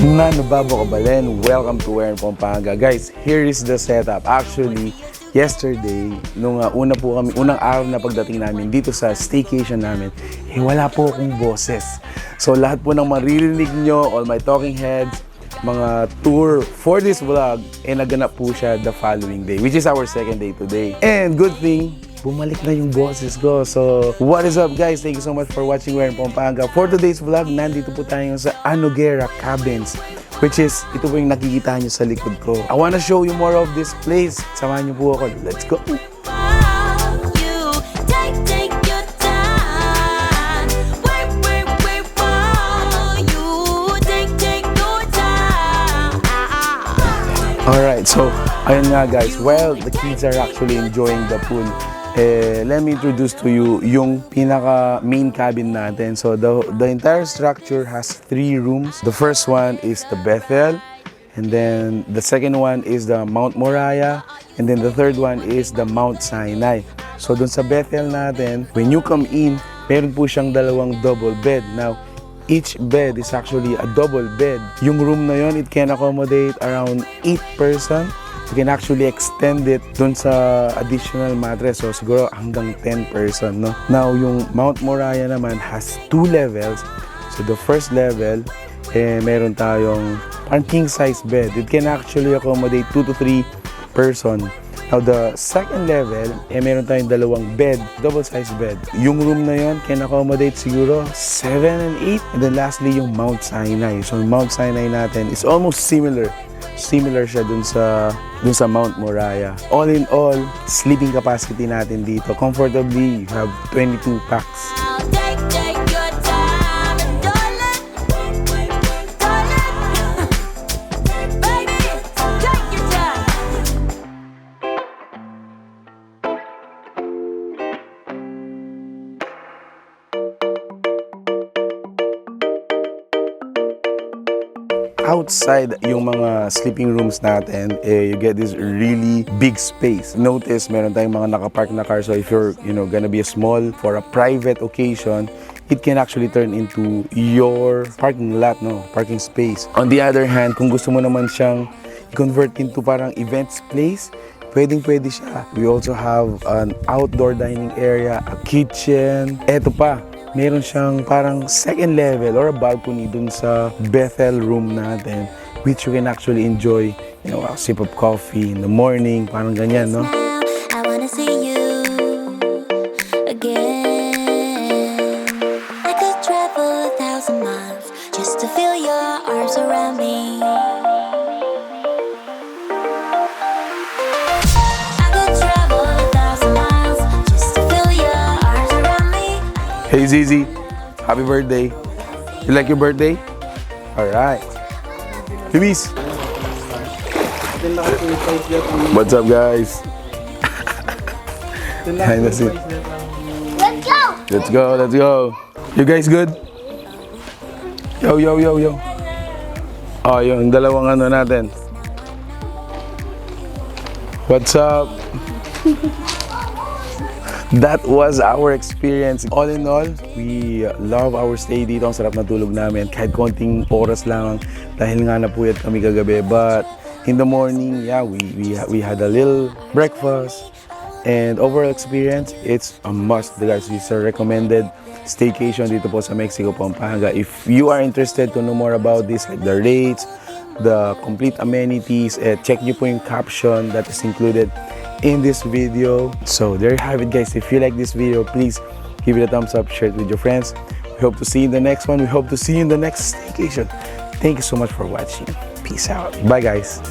Nueva, welcome to Pampanga. Guys, here is the setup. Actually, yesterday, nung unang araw na pagdating namin dito sa staycation namin, wala po akong boses. So lahat po ng maririnig nyo, all my talking heads, mga tour for this vlog, naganap po siya the following day, which is our second day today. And good thing, bumalik na yung boses ko. So, what is up guys? Thank you so much for watching We're in Pampanga. For today's vlog, nandito po tayo sa Anugerah Cabins, which is, ito po yung nakikita nyo sa likod ko. I wanna show you more of this place. Samahan nyo po ako. Let's go! Alright, so, ayun nga guys. While the kids are actually enjoying the pool, let me introduce to you yung pinaka main cabin natin. So the entire structure has 3 rooms. The first one is the Bethel, and then the second one is the Mount Moriah, and then the third one is the Mount Sinai. So dun sa Bethel natin, when you come in, meron po siyang dalawang double bed. Now, each bed is actually a double bed. Yung room na yon, it can accommodate around 8 person. You can actually extend it dun sa additional mattress. So siguro hanggang 10 person, no? Now, yung Mount Moriah naman has 2 levels. So the first level, meron tayong parang king size bed. It can actually accommodate 2 to 3 person. Now, the second level, meron tayong dalawang bed, double size bed. Yung room na yon can accommodate siguro 7 and 8. And then lastly, yung Mount Sinai. So Mount Sinai natin is almost similar siya dun sa Mount Moriah. All in all, sleeping capacity natin dito, comfortably, you have 22 packs. Outside yung mga sleeping rooms natin, you get this really big space. Notice, meron tayong mga nakapark na car. So if you're, gonna be a small for a private occasion, it can actually turn into your parking lot, parking space. On the other hand, kung gusto mo naman siyang convert into parang events place, pwedeng-pwede siya. We also have an outdoor dining area, a kitchen. Eto pa, meron siyang parang second level or a balcony dun sa Bethel room natin, which you can actually enjoy, a sip of coffee in the morning, parang ganyan, no? I wanna see you again. I could travel 1,000 miles just to feel your arms around me. Hey Zizi, happy birthday. You like your birthday? Alright. Luis. What's up guys? Let's go. Let's go. You guys good? Yo. Oh, yung dalawang natin. What's up? That was our experience. All in all, we love our stay dito. Ang sarap na tulog namin. Kahit konting oras lang dahil nga napuyat kami kagabi. But in the morning, we had a little breakfast. And overall experience, it's a must. Guys, it's a recommended staycation dito po sa Mexico, Pampanga. If you are interested to know more about this, like the rates, the complete amenities, check nyo po yung caption that is included in this video. So there you have it guys. If you like this video, please give it a thumbs up, share it with your friends. We hope to see you in the next one. We hope to see you in the next staycation. Thank you so much for watching. Peace out. Bye guys.